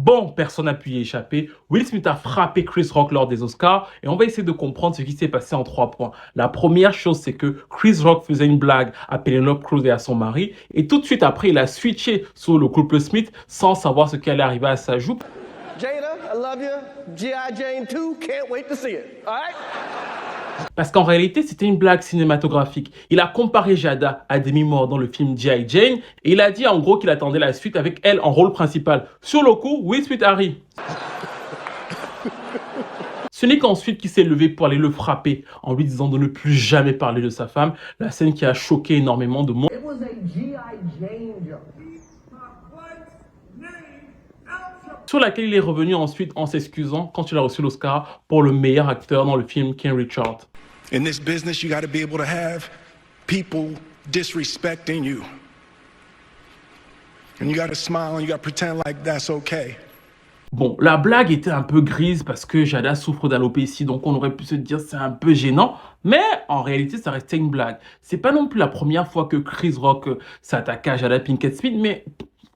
Bon, personne n'a pu y échapper. Will Smith a frappé Chris Rock lors des Oscars et on va essayer de comprendre ce qui s'est passé en 3 points. La première chose, c'est que Chris Rock faisait une blague à Penelope Cruz et à son mari et tout de suite après, il a switché sur le couple Smith sans savoir ce qui allait arriver à sa joue. Jada, I love you. G.I. Jane 2, can't wait to see it. All right? Parce qu'en réalité, c'était une blague cinématographique. Il a comparé Jada à Demi Moore dans le film G.I. Jane et il a dit en gros qu'il attendait la suite avec elle en rôle principal. Sur le coup, Will Smith a ri. Ce n'est qu'ensuite qu'il s'est levé pour aller le frapper en lui disant de ne plus jamais parler de sa femme, la scène qui a choqué énormément de monde. It was a G.I. Jane joke. Sur laquelle il est revenu ensuite en s'excusant quand il a reçu l'Oscar pour le meilleur acteur dans le film King Richard. In this business, you got to be able to have people disrespecting you. And you got to smile and you got to pretend like that's okay. Bon, la blague était un peu grise parce que Jada souffre d'alopécie, donc on aurait pu se dire c'est un peu gênant, mais en réalité ça restait une blague. C'est pas non plus la première fois que Chris Rock s'attaque à Jada Pinkett Smith, mais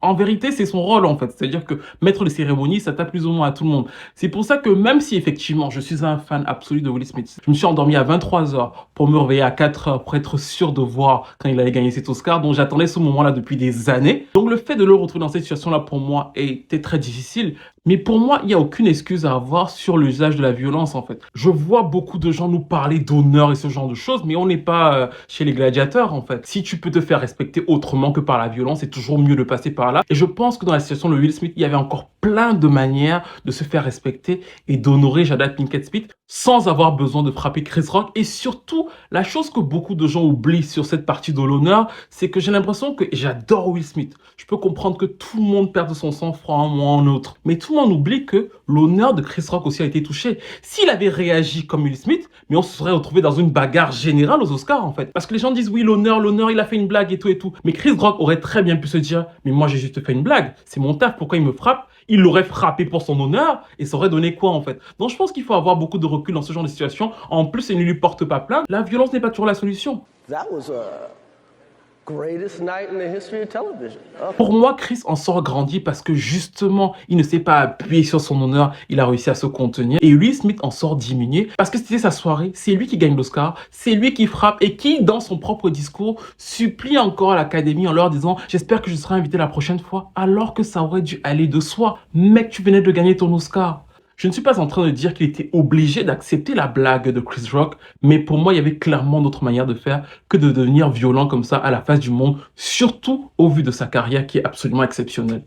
en vérité, c'est son rôle en fait. C'est-à-dire que maître de cérémonie, ça tape plus ou moins à tout le monde. C'est pour ça que même si effectivement je suis un fan absolu de Will Smith, je me suis endormi à 23h pour me réveiller à 4h pour être sûr de voir quand il allait gagner cet Oscar. Donc j'attendais ce moment-là depuis des années. Donc le fait de le retrouver dans cette situation-là pour moi était très difficile. Mais pour moi, il n'y a aucune excuse à avoir sur l'usage de la violence, en fait. Je vois beaucoup de gens nous parler d'honneur et ce genre de choses, mais on n'est pas chez les gladiateurs, en fait. Si tu peux te faire respecter autrement que par la violence, c'est toujours mieux de passer par là. Et je pense que dans la situation de Will Smith, il y avait encore plein de manières de se faire respecter et d'honorer Jada Pinkett Smith sans avoir besoin de frapper Chris Rock. Et surtout, la chose que beaucoup de gens oublient sur cette partie de l'honneur, c'est que j'ai l'impression que j'adore Will Smith. Je peux comprendre que tout le monde perde son sang-froid en moi en autre. Mais tout le monde oublie que l'honneur de Chris Rock aussi a été touché. S'il avait réagi comme Will Smith, mais on se serait retrouvé dans une bagarre générale aux Oscars, en fait. Parce que les gens disent, oui, l'honneur, il a fait une blague et tout et tout. Mais Chris Rock aurait très bien pu se dire, mais moi, j'ai juste fait une blague. C'est mon taf, pourquoi il me frappe? Il l'aurait frappé pour son honneur et ça aurait donné quoi, en fait? Donc, je pense qu'il faut avoir beaucoup de recul dans ce genre de situation. En plus, il ne lui porte pas plainte. La violence n'est pas toujours la solution. That was greatest night in the history of television. Pour moi, Chris en sort grandi parce que justement, il ne s'est pas appuyé sur son honneur, il a réussi à se contenir. Et Will Smith en sort diminué parce que c'était sa soirée, c'est lui qui gagne l'Oscar, c'est lui qui frappe et qui, dans son propre discours, supplie encore à l'Académie en leur disant « J'espère que je serai invité la prochaine fois », alors que ça aurait dû aller de soi. Mec, tu venais de gagner ton Oscar. Je ne suis pas en train de dire qu'il était obligé d'accepter la blague de Chris Rock, mais pour moi, il y avait clairement d'autres manières de faire que de devenir violent comme ça à la face du monde, surtout au vu de sa carrière qui est absolument exceptionnelle.